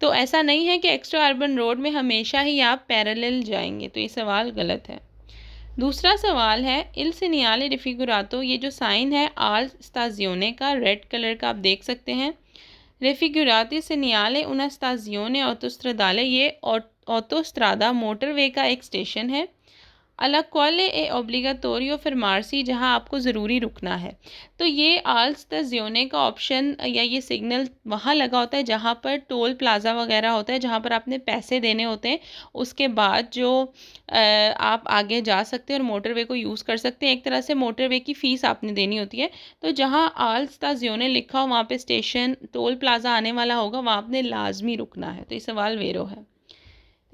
तो ऐसा नहीं है कि एक्स्ट्रा अर्बन रोड में हमेशा ही आप पैरेलल जाएंगे, तो ये सवाल गलत है। दूसरा सवाल है इल सीनियाले डी फिगुरातो, ये जो साइन है आल स्ताजियोने का, रेड कलर का आप देख सकते हैं। रेफिगुराती सीनियाले उना स्ताजियोने ऑटोस्ट्रादाले, ये ऑटोस्ट्रादा मोटरवे का एक स्टेशन है। अला क्वाले ए ओब्लिगाटोरियो फर्मार्सी, जहाँ आपको ज़रूरी रुकना है। तो ये आल्स द ज़्योने का ऑप्शन या ये सिग्नल वहाँ लगा होता है जहाँ पर टोल प्लाज़ा वगैरह होता है, जहाँ पर आपने पैसे देने होते हैं। उसके बाद जो आप आगे जा सकते हैं और मोटरवे को यूज़ कर सकते हैं। एक तरह से मोटरवे की फ़ीस आपने देनी होती है। तो जहाँ आल्स द ज़्योने लिखा हो वहाँ पे स्टेशन टोल प्लाज़ा आने वाला होगा, वहाँ आपने लाजमी रुकना है। तो ये सवाल वेरो है।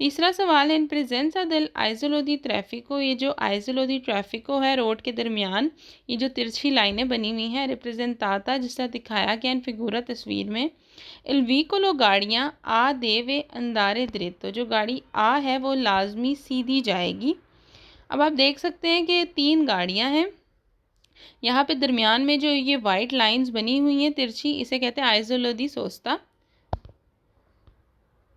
तीसरा सवाल है इन प्रेजेंसा del आइसोलो दी ट्रैफिको, ये जो आइसोलो दी ट्रैफिको है रोड के दरमियान ये जो तिरछी लाइनें बनी हुई हैं, रिप्रेजेंटाता जिस तरह दिखाया गया इन फिगूरा तस्वीर में। इल व्हीकलो गाड़ियाँ आ देवे अंदारे दृत्तो, जो गाड़ी आ है वो लाजमी सीधी जाएगी। अब आप देख सकते हैं कि 3 गाड़ियाँ हैं। यहाँ पे दरमियान में जो ये वाइट लाइंस बनी हुई हैं तिरछी, इसे कहते हैं आइसोलो दी सोस्ता,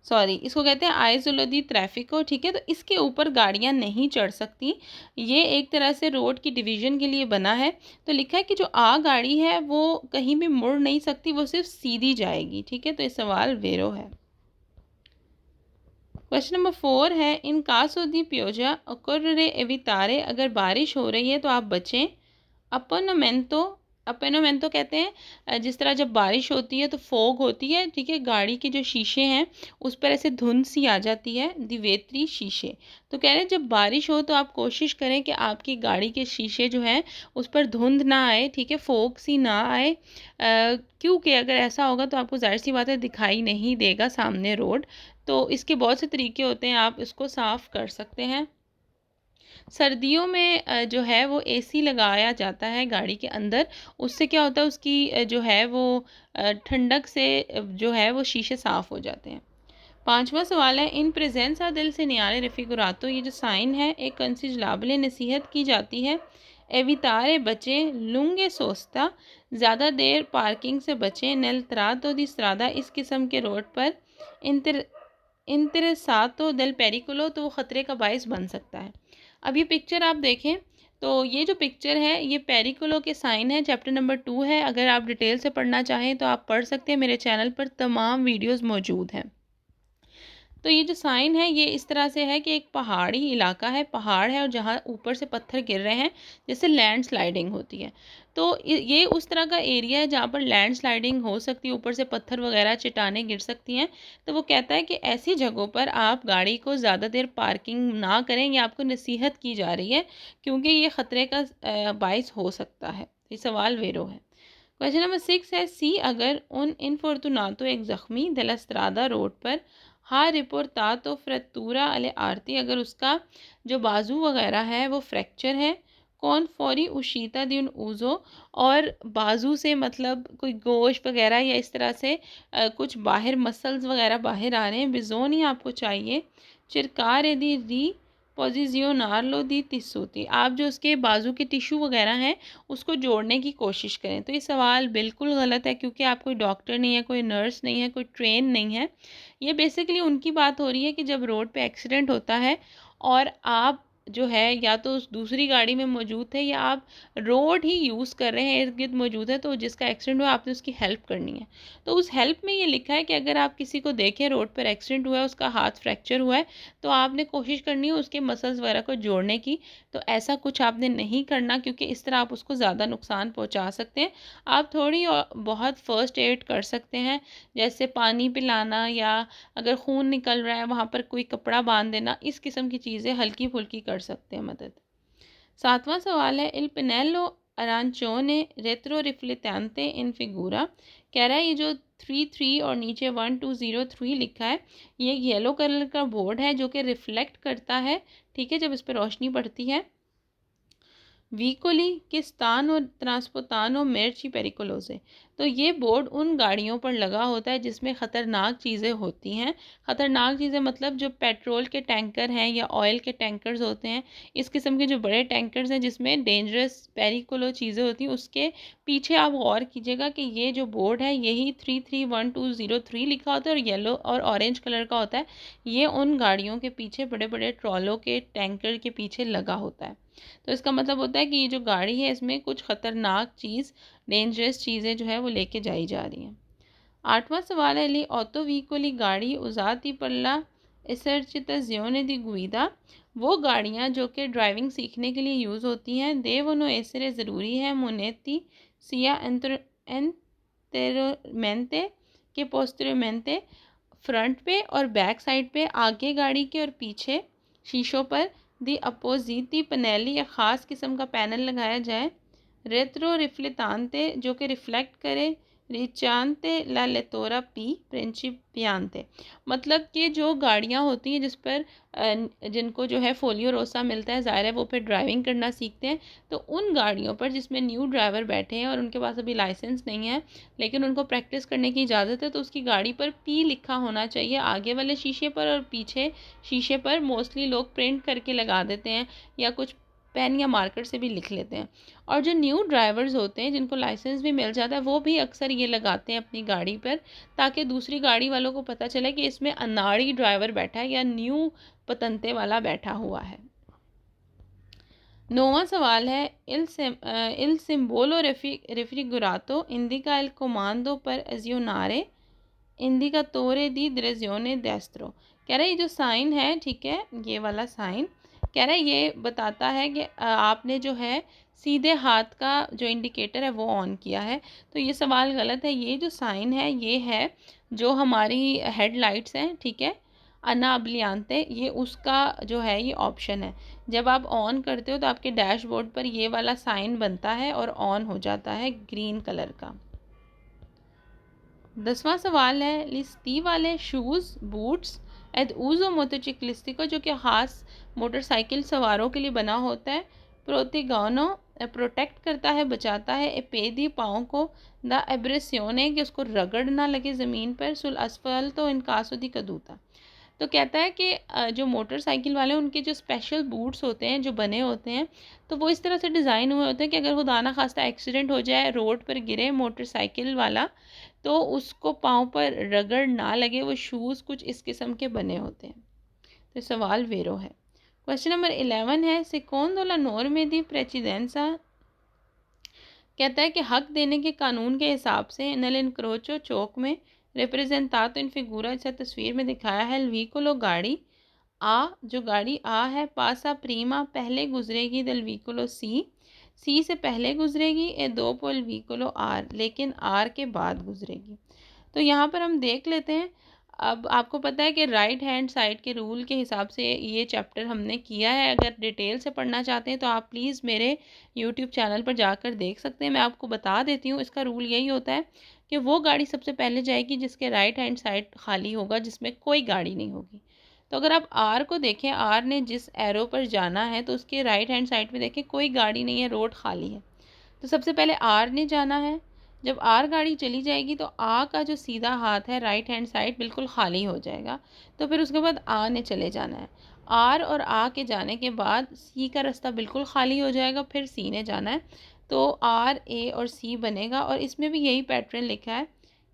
सॉरी इसको कहते हैं आइसोलो दी ट्रैफिको। ठीक है, तो इसके ऊपर गाड़ियां नहीं चढ़ सकती। ये एक तरह से रोड की डिवीज़न के लिए बना है। तो लिखा है कि जो आ गाड़ी है वो कहीं भी मुड़ नहीं सकती, वो सिर्फ सीधी जाएगी। ठीक है, तो ये सवाल वेरो है। क्वेश्चन नंबर 4 है इन कासो दी प्योजा ओकोर्रे एवितारे, अगर बारिश हो रही है तो आप बचें। अपोनमेंतो, अपोनमेंतो कहते हैं जिस तरह जब बारिश होती है तो फोग होती है, ठीक है, गाड़ी के जो शीशे हैं उस पर ऐसे धुंध सी आ जाती है, दिवेत्री शीशे। तो कह रहे हैं जब बारिश हो तो आप कोशिश करें कि आपकी गाड़ी के शीशे जो हैं उस पर धुंध ना आए, ठीक है, फोग सी ना आए। क्योंकि अगर ऐसा होगा तो आपको जाहिर सी बात है दिखाई नहीं देगा सामने रोड। तो इसके बहुत से तरीके होते हैं, आप इसको साफ़ कर सकते हैं। सर्दियों में जो है वो एसी लगाया जाता है गाड़ी के अंदर। उससे क्या होता है उसकी जो है वो ठंडक से जो है वो शीशे साफ़ हो जाते हैं। 5वां सवाल है इन प्रेजेंसा दिल से न्यारे रेफिगुरातो, ये जो साइन है एक कंसिजलाबले नसीहत की जाती है। एवितारे बचें, लुंगे सोस्ता, ज़्यादा देर पार्किंग से बचें, नेल त्रातो दी स्त्रादा, इस किस्म के रोड पर इंतर इंतरसातो दिल पेरिकुलो, तो वो ख़तरे का बायस बन सकता है। अब ये पिक्चर आप देखें तो ये जो पिक्चर है ये पेरिकुलो के साइन है, चैप्टर नंबर 2 है। अगर आप डिटेल से पढ़ना चाहें तो आप पढ़ सकते हैं, मेरे चैनल पर तमाम वीडियोस मौजूद हैं। तो ये जो साइन है ये इस तरह से है कि एक पहाड़ी इलाका है, पहाड़ है और जहाँ ऊपर से पत्थर गिर रहे हैं जैसे लैंड स्लाइडिंग होती है। तो ये उस तरह का एरिया है जहाँ पर लैंड स्लाइडिंग हो सकती है, ऊपर से पत्थर वगैरह चट्टानें गिर सकती हैं। तो वो कहता है कि ऐसी जगहों पर आप गाड़ी को ज़्यादा देर पार्किंग ना करें, ये आपको नसीहत की जा रही है क्योंकि ये ख़तरे का बायस हो सकता है। ये सवाल वेरो है। क्वेश्चन नंबर 6 है सी अगर उन इनफॉर्टुनातो एक ज़ख्मी दलस्त्रादा रोड पर हा रिपोर्टातो फ्रैक्टूरा अले आरती, अगर उसका जो बाजू वगैरह है वो फ्रैक्चर है। कौन फौरी उशीता दिन ऊज़ो, और बाजू से मतलब कोई गोश्त वगैरह या इस तरह से कुछ बाहर मसल्स वगैरह बाहर आ रहे हैं, बिजोन ही आपको चाहिए। चिरकार यदि री पोजिजियोनार्लो दी तिस्सूती, आप जो उसके बाजू के टिश्यू वगैरह हैं उसको जोड़ने की कोशिश करें। तो ये सवाल बिल्कुल गलत है क्योंकि आप कोई डॉक्टर नहीं है, कोई नर्स नहीं है, कोई ट्रेन नहीं है। ये बेसिकली उनकी बात हो रही है कि जब रोड पे एक्सीडेंट होता है और आप जो है या तो उस दूसरी गाड़ी में मौजूद थे या आप रोड ही यूज़ कर रहे हैं, इर्द गिर्द मौजूद है, तो जिसका एक्सीडेंट हुआ आपने उसकी हेल्प करनी है। तो उस हेल्प में ये लिखा है कि अगर आप किसी को देखें रोड पर एक्सीडेंट हुआ है, उसका हाथ फ्रैक्चर हुआ है, तो आपने कोशिश करनी है उसके मसल्स वगैरह को जोड़ने की। तो ऐसा कुछ आपने नहीं करना क्योंकि इस तरह आप उसको ज़्यादा नुकसान पहुँचा सकते हैं। आप थोड़ी और बहुत फ़र्स्ट एड कर सकते हैं, जैसे पानी पिलाना या अगर खून निकल रहा है वहाँ पर कोई कपड़ा बांध देना, इस किस्म की चीज़ें हल्की फुल्की कर सकते हैं मदद। 7वां सवाल है इल पिनेलो अरांचोने रेट्रो रिफ्लेक्टेंटे इन फिगूरा, कह रहा है ये जो 3 और नीचे 1203 लिखा है ये येलो कलर का बोर्ड है जो कि रिफ्लेक्ट करता है, ठीक है, जब इस पर रोशनी पड़ती है। वीकोली के स्थान और ट्रांसपोतानो मेर्ची पेरिकोलोसे, तो ये बोर्ड उन गाड़ियों पर लगा होता है जिसमें ख़तरनाक चीज़ें होती हैं। ख़तरनाक चीज़ें मतलब जो पेट्रोल के टैंकर हैं या ऑयल के टैंकर्स होते हैं, इस किस्म के जो बड़े टैंकर्स हैं जिसमें डेंजरस पेरिकुलर चीज़ें होती हैं, उसके पीछे आप गौर कीजिएगा कि ये जो बोर्ड है यही 331203 लिखा होता है और येलो और ऑरेंज कलर का होता है। ये उन गाड़ियों के पीछे, बड़े बड़े ट्रॉलों के टैंकर के पीछे लगा होता है। तो इसका मतलब होता है कि ये जो गाड़ी है इसमें कुछ ख़तरनाक चीज़, डेंजरस चीज़ें जो है वो लेके जाई जा रही हैं। 8वां सवाल है, ली ऑटो व्हीकली गाड़ी उजाती पल्ला एसरचिताzione दी गुइदा। वो गाड़ियाँ जो कि ड्राइविंग सीखने के लिए यूज़ होती हैं, देवनो एसरे ज़रूरी है मोनेती सिया एंतेरमेंटे के पोस्टरमेंटे, फ्रंट पे और बैक साइड पे, आगे गाड़ी के और पीछे शीशों पर दी अपोजिटी पनेली या ख़ास किस्म का पैनल लगाया जाए। रेट्रो रिफ्लेतांते जो कि रिफ्लेक्ट करे, रिचांते ला लेतोरा पी प्रिंचिपियांते, मतलब कि जो गाड़ियाँ होती हैं जिस पर जिनको जो है फोलियो रोसा मिलता है, ज़ाहिर है वो फिर ड्राइविंग करना सीखते हैं, तो उन गाड़ियों पर जिसमें न्यू ड्राइवर बैठे हैं और उनके पास अभी लाइसेंस नहीं है लेकिन उनको प्रैक्टिस करने की इजाज़त है, तो उसकी गाड़ी पर पी लिखा होना चाहिए आगे वाले शीशे पर, और पीछे शीशे पर मोस्टली लोग प्रिंट करके लगा देते हैं या कुछ पेन या मार्कर से भी लिख लेते हैं। और जो न्यू ड्राइवर्स होते हैं जिनको लाइसेंस भी मिल जाता है वो भी अक्सर ये लगाते हैं अपनी गाड़ी पर, ताकि दूसरी गाड़ी वालों को पता चले कि इसमें अनाड़ी ड्राइवर बैठा है या न्यू पतंते वाला बैठा हुआ है। 9वां सवाल है, इल सिम्बोलो रिफ्रिगरातो इंडिका इल कोमांडो पर एजियोनारे इंडिका तोरे दी दिरेजियोने डेस्त्रो। कह रहा है ये जो साइन है, ठीक है, ये वाला साइन कह रहा है ये बताता है कि आपने जो है सीधे हाथ का जो इंडिकेटर है वो ऑन किया है। तो ये सवाल गलत है। ये जो साइन है ये है जो हमारी हेडलाइट्स हैं, ठीक है, अना अब्लियांते, ये उसका जो है ये ऑप्शन है। जब आप ऑन करते हो तो आपके डैशबोर्ड पर ये वाला साइन बनता है और ऑन हो जाता है ग्रीन कलर का। 10वां सवाल है, लिस्ती वाले शूज़ बूट्स एद ऊज़ो मोटोचिक्लिस्टिको जो कि ख़ास मोटरसाइकिल सवारों के लिए बना होता है, प्रोतिगानो प्रोटेक्ट करता है, बचाता है, एपेदी पाँव को, द एब्रेसियोने कि उसको रगड़ ना लगे ज़मीन पर, सुल असफल तो इनकासो दी कदूता। तो कहता है कि जो मोटरसाइकिल वाले हैं उनके जो स्पेशल बूट्स होते हैं जो बने होते हैं, तो वो इस तरह से डिज़ाइन हुए होते हैं कि अगर खुदा ना खास्ता एक्सीडेंट हो जाए, रोड पर गिरे मोटरसाइकिल वाला, तो उसको पाँव पर रगड़ ना लगे। वो शूज़ कुछ इस किस्म के बने होते हैं। तो सवाल वेरो है। क्वेश्चन नंबर 11 है, सेकोंडो ला नॉर्मे दी प्रेसिडेंसा, कहता है कि हक देने के कानून के हिसाब से नल इनक्रोचो चौक में रिप्रेजेंटातो इन फिगूरा, अच्छा तस्वीर में दिखाया है, व्हीकुलो गाड़ी आ, जो गाड़ी आ है, पासा प्रीमा पहले गुजरेगी, दल व्हीकुलो सी से पहले गुजरेगी, ए दो पोल व्हीकुलो आर, लेकिन आर के बाद गुजरेगी। तो यहाँ पर हम देख लेते हैं। अब आपको पता है कि राइट हैंड साइड के रूल के हिसाब से ये चैप्टर हमने किया है। अगर डिटेल से पढ़ना चाहते हैं तो आप प्लीज़ मेरे यूट्यूब चैनल पर जाकर देख सकते हैं। मैं आपको बता देती हूँ, इसका रूल यही होता है कि वो गाड़ी सबसे पहले जाएगी जिसके राइट हैंड साइड खाली होगा, जिसमें कोई गाड़ी नहीं होगी। तो अगर आप आर को देखें, आर ने जिस एरो पर जाना है तो उसके राइट हैंड साइड में देखें कोई गाड़ी नहीं है, रोड खाली है। तो सबसे पहले आर ने जाना है। जब आर गाड़ी चली जाएगी तो आ का जो सीधा हाथ है राइट हैंड साइड बिल्कुल खाली हो जाएगा। तो फिर उसके बाद आ ने चले जाना है। आर और आ के जाने के बाद सी का रास्ता बिल्कुल खाली हो जाएगा, फिर सी ने जाना है। तो आर, ए और सी बनेगा। और इसमें भी यही पैटर्न लिखा है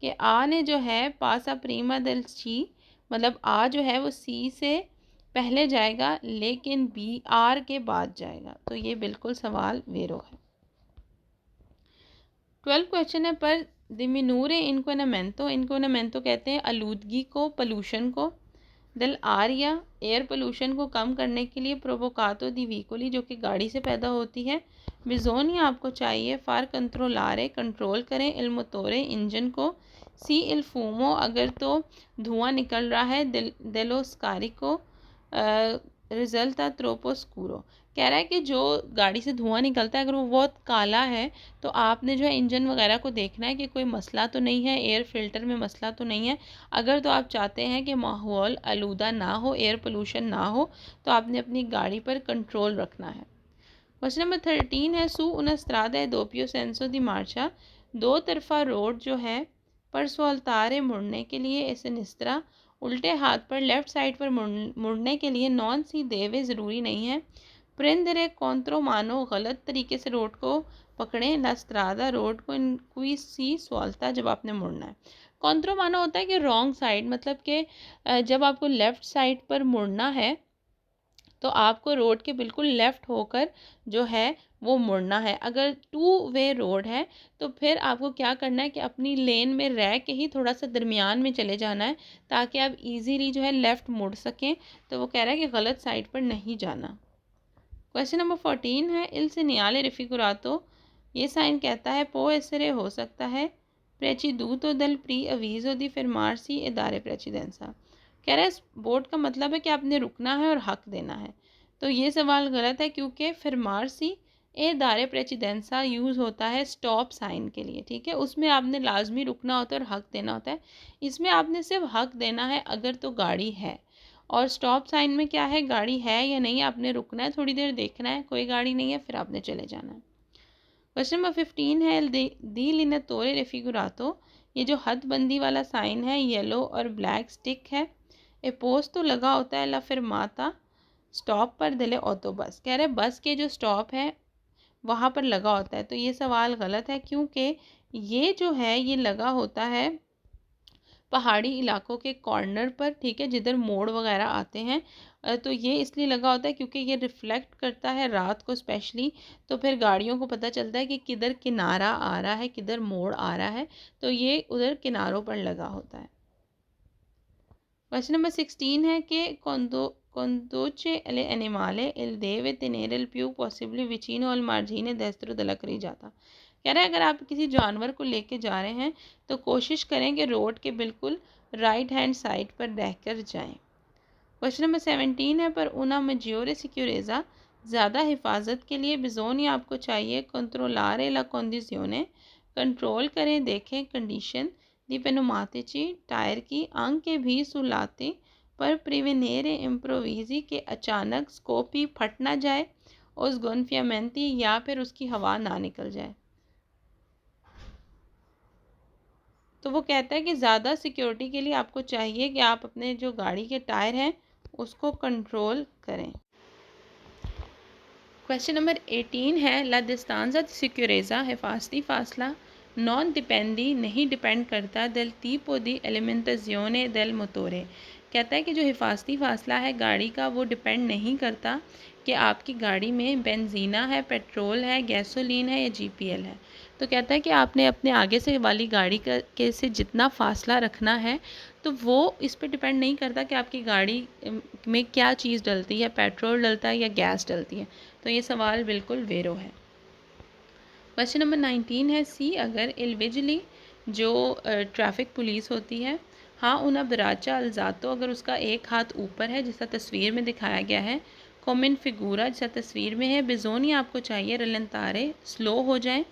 कि आ ने जो है पासा प्रीमा दल सी, मतलब आ जो है वो सी से पहले जाएगा लेकिन बी आर के बाद जाएगा। तो ये बिल्कुल सवाल वेरो है। 12 क्वेश्चन है, पर दिमिनूरे इनक्वेनामेंटो, इनक्वेनामेंटो कहते हैं आलूदगी को, पोल्यूशन को, दल आरिया एयर पोल्यूशन को कम करने के लिए, प्रोवोकातो दी व्हीकुली जो कि गाड़ी से पैदा होती है, बिजोनी आपको चाहिए, फार कंट्रोलारे कंट्रोल करें, इल मोतोरे इंजन को, सी इल फूमो अगर तो धुआं निकल रहा है, देलो स्कारिको रिजल्टा ट्रोपोस्कूरो, कह रहा है कि जो गाड़ी से धुआं निकलता है अगर वो बहुत काला है तो आपने जो है इंजन वगैरह को देखना है कि कोई मसला तो नहीं है, एयर फिल्टर में मसला तो नहीं है। अगर तो आप चाहते हैं कि माहौल आलूदा ना हो, एयर पोल्यूशन ना हो, तो आपने अपनी गाड़ी पर कंट्रोल रखना है। क्वेश्चन नंबर 13 है, सू उन स्त्रादा है दोपियो सेंसो दी मार्चा, दो तरफा रोड जो है पर सुअल्तारे मुड़ने के लिए ए सिनिस्त्रा, उल्टे हाथ पर लेफ़्ट साइड पर मुड़ने के लिए नॉन सी देवे ज़रूरी नहीं है। प्रेंदरे कॉन्त्रो मानो, गलत तरीके से रोड को पकड़ें। ला स्त्रादा, रोड को इनक्वी सी सुअल्ता, जब आपने मुड़ना है। कॉन्त्रो मानो होता है कि रॉन्ग साइड, मतलब कि जब आपको लेफ़्ट साइड पर मुड़ना है तो आपको रोड के बिल्कुल लेफ़्ट होकर जो है वो मुड़ना है। अगर टू वे रोड है तो फिर आपको क्या करना है कि अपनी लेन में रह के ही थोड़ा सा दरमियान में चले जाना है, ताकि आप इजीली जो है लेफ़्ट मुड़ सकें। तो वो कह रहा है कि गलत साइड पर नहीं जाना। क्वेश्चन नंबर 14 है इल सिनियाले रिफिकुरातो, ये साइन कहता है पो एसरे हो सकता है प्रेचिदूतो दल प्री अवीजो दी फिरमारसी इदारे प्रेचिडेंसा। कह रहा है इस बोर्ड का मतलब है कि आपने रुकना है और हक देना है। तो ये सवाल गलत है, क्योंकि फिरमारसी ए दारे प्रेचिडेंसा यूज़ होता है स्टॉप साइन के लिए, ठीक है। उसमें आपने लाजमी रुकना होता है और हक देना होता है। इसमें आपने सिर्फ हक देना है अगर तो गाड़ी है, और स्टॉप साइन में क्या है, गाड़ी है या नहीं, आपने रुकना है, थोड़ी देर देखना है, कोई गाड़ी नहीं है, फिर आपने चले जाना है। क्वेश्चन नंबर 15 है दी लिनेटोरे रेफिगुरातो, ये जो हदबंदी वाला साइन है येलो और ब्लैक स्टिक है। ए पोस्ट तो लगा होता है ला फिरमाता, स्टॉप पर दिले ऑटो बस। कह रहे बस के जो स्टॉप है वहाँ पर लगा होता है। तो ये सवाल गलत है, क्योंकि ये जो है ये लगा होता है पहाड़ी इलाकों के कॉर्नर पर, ठीक है, जिधर मोड़ वगैरह आते हैं। तो ये इसलिए लगा होता है क्योंकि ये रिफ्लेक्ट करता है रात को स्पेशली, तो फिर गाड़ियों को पता चलता है कि किधर किनारा आ रहा है, किधर मोड़ आ रहा है, तो ये उधर किनारों पर लगा होता है। क्वेश्चन नंबर 16 है कि conduce alle animale il deve tenere il più possibile vicino al margine destro della carreggiata। कह रहा है अगर आप किसी जानवर को लेके जा रहे हैं तो कोशिश करें कि रोड के बिल्कुल राइट हैंड साइड पर रहकर जाएं। क्वेश्चन नंबर 17 है पर una maggiore sicurezza, ज़्यादा हिफाजत के लिए बिजोनी आपको चाहिए controllare la condizione, कंट्रोल करें, देखें कंडीशन दी पेनुमातिची, टायर की, आंखें भी सुलाते पर प्रिवेनेरे इम्प्रोविजी, के अचानक स्कोपी फट ना जाए, उस गनफियामेंती, या फिर उसकी हवा ना निकल जाए। तो वो कहता है कि ज़्यादा सिक्योरिटी के लिए आपको चाहिए कि आप अपने जो गाड़ी के टायर हैं उसको कंट्रोल करें। क्वेश्चन नंबर 18 है ला डिस्टेंसा दी सिक्योरेजा, हिफाजती फासला नॉन डिपेंडी, नहीं डिपेंड करता del tipo di alimentazione del motore। कहता है कि जो हिफाजती फासला है गाड़ी का वो डिपेंड नहीं करता कि आपकी गाड़ी में बेंजीना है, पेट्रोल है, गैसोलीन है या जीपीएल है। तो कहता है कि आपने अपने आगे से वाली गाड़ी के से जितना फासला रखना है तो वो इस पे डिपेंड नहीं करता कि आपकी गाड़ी में क्या चीज़ डलती है, पेट्रोल डलता है या गैस डलती है। तो ये सवाल बिल्कुल वेरो है। क्वेश्चन नंबर 19 है सी अगर इलविजली, जो ट्रैफिक पुलिस होती है, हाँ उन अबराचा अल्जातो, अगर उसका एक हाथ ऊपर है जैसा तस्वीर में दिखाया गया है, कॉमन फिगूरा जैसा तस्वीर में है, बिजोनी आपको चाहिए रलंतारे, स्लो हो जाएं,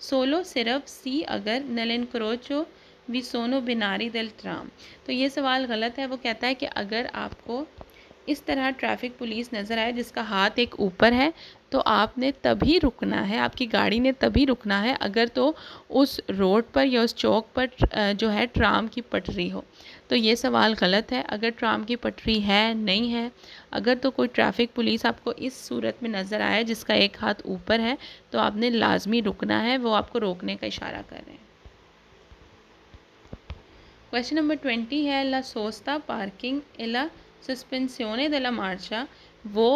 सोलो सिर्फ सी अगर नलन क्रोचो वी सोनो बिनारी दल ट्राम। तो ये सवाल गलत है। वो कहता है कि अगर आपको इस तरह ट्रैफिक पुलिस नज़र आए जिसका हाथ एक ऊपर है तो आपने तभी रुकना है, आपकी गाड़ी ने तभी रुकना है अगर तो उस रोड पर या उस चौक पर जो है ट्राम की पटरी हो। तो ये सवाल गलत है। अगर ट्राम की पटरी है नहीं है, अगर तो कोई ट्रैफिक पुलिस आपको इस सूरत में नज़र आए जिसका एक हाथ ऊपर है तो आपने लाजमी रुकना है, वो आपको रोकने का इशारा कर रहे हैं। क्वेश्चन नंबर 20 है ला सोस्ता पार्किंग एला सस्पेंसियोने della marcia, वो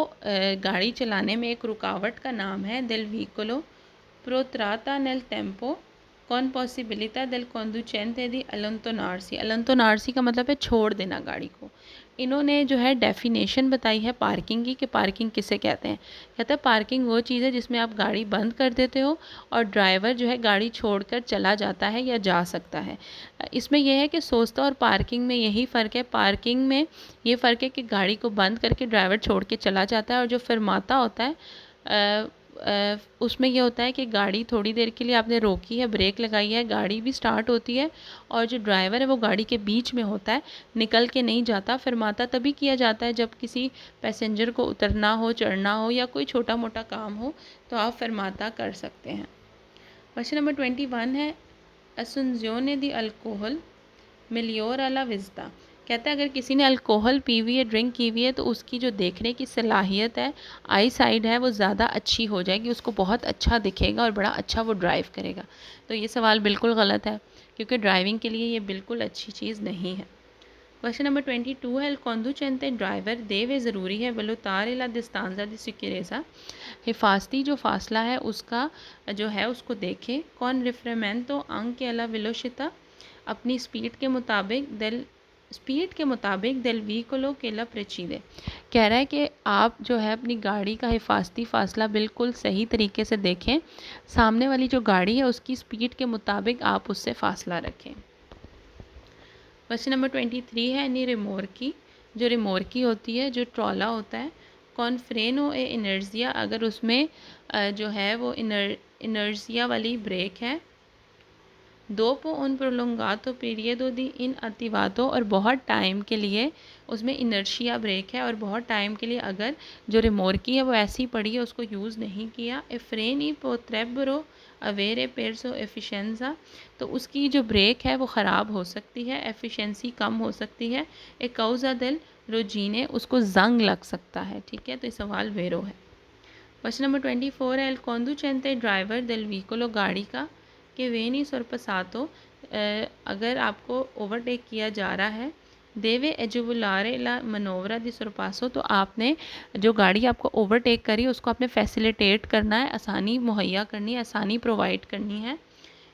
गाड़ी चलाने में एक रुकावट का नाम है del vicolo protratta nel tempo con possibilità del conducente di allontanarsi। allontanarsi का मतलब है छोड़ देना गाड़ी को। इन्होंने जो है डेफिनेशन बताई है पार्किंग की कि पार्किंग किसे कहते हैं। कहता है पार्किंग वो चीज़ है जिसमें आप गाड़ी बंद कर देते हो और ड्राइवर जो है गाड़ी छोड़कर चला जाता है या जा सकता है। इसमें यह है कि सोचता और पार्किंग में यही फ़र्क है। पार्किंग में ये फ़र्क है कि गाड़ी को बंद करके ड्राइवर छोड़ के चला जाता है, और जो फरमाता होता है उसमें यह होता है कि गाड़ी थोड़ी देर के लिए आपने रोकी है, ब्रेक लगाई है, गाड़ी भी स्टार्ट होती है और जो ड्राइवर है वो गाड़ी के बीच में होता है, निकल के नहीं जाता। फरमाता तभी किया जाता है जब किसी पैसेंजर को उतरना हो, चढ़ना हो या कोई छोटा मोटा काम हो तो आप फरमाता कर सकते हैं। क्वेश्चन नंबर 21 है असुंजियोने दी अल्कोहल मिलियोर अला विजता। कहता है अगर किसी ने अल्कोहल पी हुई है, ड्रिंक की हुई है, तो उसकी जो देखने की सलाहियत है, आई साइड है, वो ज़्यादा अच्छी हो जाएगी, उसको बहुत अच्छा दिखेगा और बड़ा अच्छा वो ड्राइव करेगा। तो ये सवाल बिल्कुल गलत है, क्योंकि ड्राइविंग के लिए ये बिल्कुल अच्छी चीज़ नहीं है। क्वेश्चन नंबर 22 है, कौंदुचेंते ड्राइवर देवे ज़रूरी है वलुतार ला दिस्तांजा दी सिक्योरेजा। हिफाजती जो फासला है उसका जो है उसको देखें। कौन रिफ्रेमेंतो अंक के अला विलोशिता, अपनी स्पीड के मुताबिक देल व्हीकलो केला प्रेचीदे। कह रहा है कि आप जो है अपनी गाड़ी का हिफाजती फासला बिल्कुल सही तरीके से देखें, सामने वाली जो गाड़ी है उसकी स्पीड के मुताबिक आप उससे फासला रखें। क्वेश्चन नंबर 23 है, नी रिमोर्की, जो रिमोर्की होती है, जो ट्रॉला होता है, कौन फ्रेनो ए इनर्जिया, अगर उसमें जो है वो इनर्जिया वाली ब्रेक है। दोपो उन प्रोलोंगातो पीरियडो दी इन अतिवातो, और बहुत टाइम के लिए उसमें इनर्शिया ब्रेक है, और बहुत टाइम के लिए अगर जो रिमोर्की है वो ऐसी पड़ी है, उसको यूज़ नहीं किया। ए फ्रेनी पोत्रेब्रो अवेरे पेरसो एफिशेंसा, तो उसकी जो ब्रेक है वो ख़राब हो सकती है, एफिशिएंसी कम हो सकती है। ए काउजा दिल रोजीने, उसको जंग लग सकता है। ठीक है, तो ये सवाल वेरो है। क्वेश्चन नंबर 24 है, एल कॉन्डुचेंते ड्राइवर दिल व्हीकलो, गाड़ी का कि वेनी सोरपसातो, अगर आपको ओवरटेक किया जा रहा है, देवे एजुबुलारे ला मनोवरा दी सोरपासो, तो आपने जो गाड़ी आपको ओवरटेक करी उसको आपने फैसिलिटेट करना है, आसानी मुहैया करनी है, आसानी प्रोवाइड करनी है।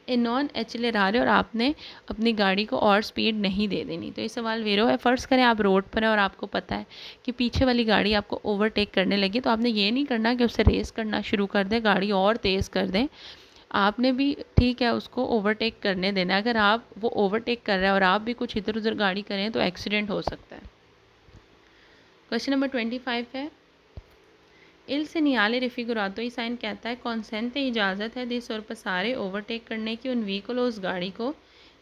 ए नॉन एक्सेलरेटारे, और आपने अपनी गाड़ी को और स्पीड नहीं दे देनी। तो ये सवाल वेरो है। फ़र्ज़ करें आप रोड पर हैं और आपको पता है कि पीछे वाली गाड़ी आपको ओवरटेक करने लगी, तो आपने ये नहीं करना कि उससे रेस करना शुरू कर दें, गाड़ी और तेज़ कर दें। आपने भी ठीक है उसको ओवरटेक करने देना है। अगर आप वो ओवरटेक कर रहा है और आप भी कुछ इधर उधर गाड़ी करें तो एक्सीडेंट हो सकता है। क्वेश्चन नंबर 25 है, इल से नियाले रिफिगुरातो ही साइन कहता है कॉन्सेंट इजाज़त है दिस और पसारे ओवरटेक करने की उन व्हीकल उस गाड़ी को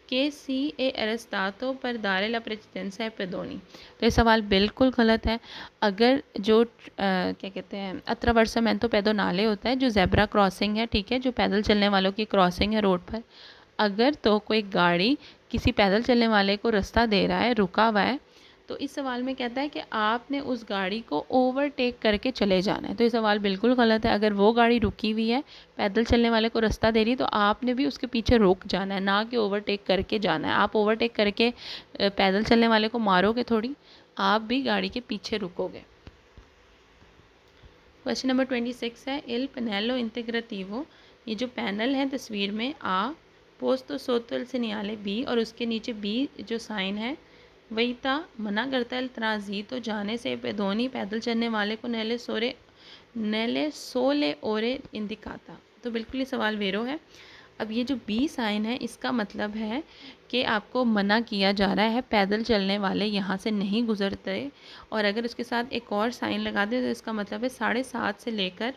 के सी ए अरेस्तातो पर दारे ला प्रेसिडेंस है पेदोनी। तो ये सवाल बिल्कुल गलत है। अगर जो क्या कहते हैं अत्रवर्समेंतो पेदोनाले होता है, जो जेब्रा क्रॉसिंग है, ठीक है, जो पैदल चलने वालों की क्रॉसिंग है रोड पर, अगर तो कोई गाड़ी किसी पैदल चलने वाले को रास्ता दे रहा है, रुका हुआ है, तो इस सवाल में कहता है कि आपने उस गाड़ी को ओवरटेक करके चले जाना है। तो ये सवाल बिल्कुल गलत है। अगर वो गाड़ी रुकी हुई है, पैदल चलने वाले को रास्ता दे रही है, तो आपने भी उसके पीछे रुक जाना है, ना कि ओवरटेक करके जाना है। आप ओवरटेक करके पैदल चलने वाले को मारोगे थोड़ी, आप भी गाड़ी के पीछे रुकोगे। क्वेश्चन नंबर 26 है, इल पेनेलो इंटीग्रेटिवो, ये जो पैनल है तस्वीर में आ पोस्तो सोतल से नियाले बी, और उसके नीचे बी जो साइन है वही था मना करता है तराजी, तो जाने से पेदोनी पैदल चलने वाले को नेले सोले ओरे इंदिकाता। तो बिल्कुल ये सवाल वेरो है। अब ये जो बी साइन है इसका मतलब है कि आपको मना किया जा रहा है, पैदल चलने वाले यहाँ से नहीं गुजरते। और अगर उसके साथ एक और साइन लगा दे तो इसका मतलब है 7:30 से लेकर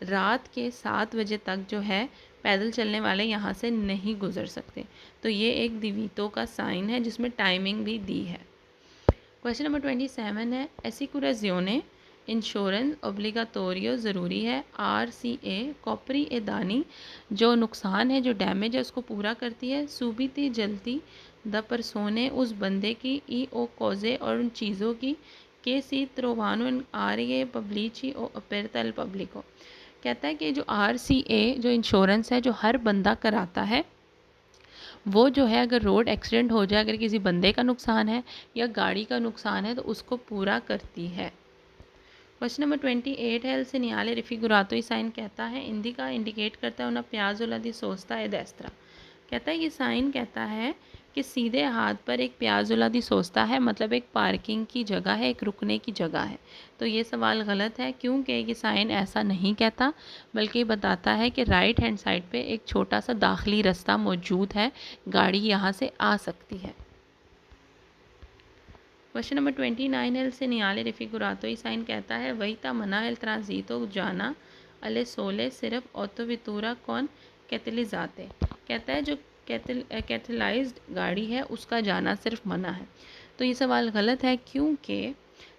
रात के 7 बजे तक जो है पैदल चलने वाले यहाँ से नहीं गुजर सकते। तो ये एक दिवीतो का साइन है जिसमें टाइमिंग भी दी है। क्वेश्चन नंबर 27 है, एसिकुराजियोने इंश्योरेंस ओब्लिगाटोरियो ज़रूरी है। RCA कॉपरी ए दानी, जो नुकसान है, जो डैमेज है, उसको पूरा करती है। सूबीती जलती द परसोने, उस बंदे की, ई ओ कोजे, और उन चीज़ों की, के सी त्रोवानो आर पब्लिची ओ अपेरतल पब्लिको। कहता है कि जो RCA जो इंश्योरेंस है, जो हर बंदा कराता है, वो जो है अगर रोड एक्सीडेंट हो जाए, अगर किसी बंदे का नुकसान है या गाड़ी का नुकसान है, तो उसको पूरा करती है। क्वेश्चन नंबर 28 है, एल से नियाले रिफिगुरातो ही साइन कहता है इंडिका इंडिकेट करता है उन्हें प्याज वाला दी सोचता है देस्त्रा। कहता है ये साइन कहता है कि सीधे हाथ पर एक प्याजुला दी सोचता है, मतलब एक पार्किंग की जगह है, एक रुकने की जगह है। तो ये सवाल गलत है, क्योंकि ये साइन ऐसा नहीं कहता, बल्कि बताता है कि राइट हैंड साइड पे एक छोटा सा दाखिली रास्ता मौजूद है, गाड़ी यहाँ से आ सकती है। क्वेश्चन नंबर 29 है, से नियाले रिफिगुरातो ही साइन कहता है वही ता मना है ट्रांजीतो जाना अले सोले सिर्फ ऑटोवितूरा कौन कैटलिजाते। कहता है जो कैटलाइज्ड गाड़ी है उसका जाना सिर्फ मना है। तो ये सवाल गलत है, क्योंकि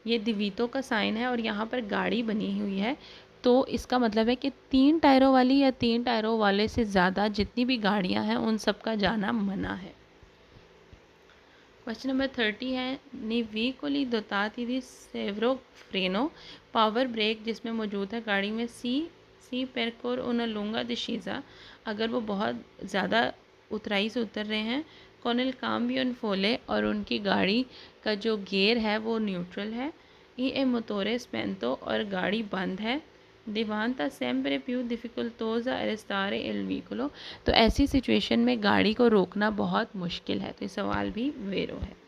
ये दिवीतो का साइन है और यहाँ पर गाड़ी बनी हुई है, तो इसका मतलब है कि 3 टायरों वाली या 3 टायरों वाले से ज़्यादा जितनी भी गाड़ियाँ हैं उन सब का जाना मना है। क्वेश्चन नंबर 30 है, नी veicoli dotati di severo freno power brake जिसमें मौजूद है गाड़ी में सी percorre una lunga discesa, अगर वो बहुत ज़्यादा उतराई से उतर रहे हैं, con il cambio in folle और उनकी गाड़ी का जो गियर है वो न्यूट्रल है, ई ए मोटोरे स्पेंतो और गाड़ी बंद है, diventa sempre più difficoltosa arrestare il veicolo, तो ऐसी सिचुएशन में गाड़ी को रोकना बहुत मुश्किल है। तो ये सवाल भी वेरो है।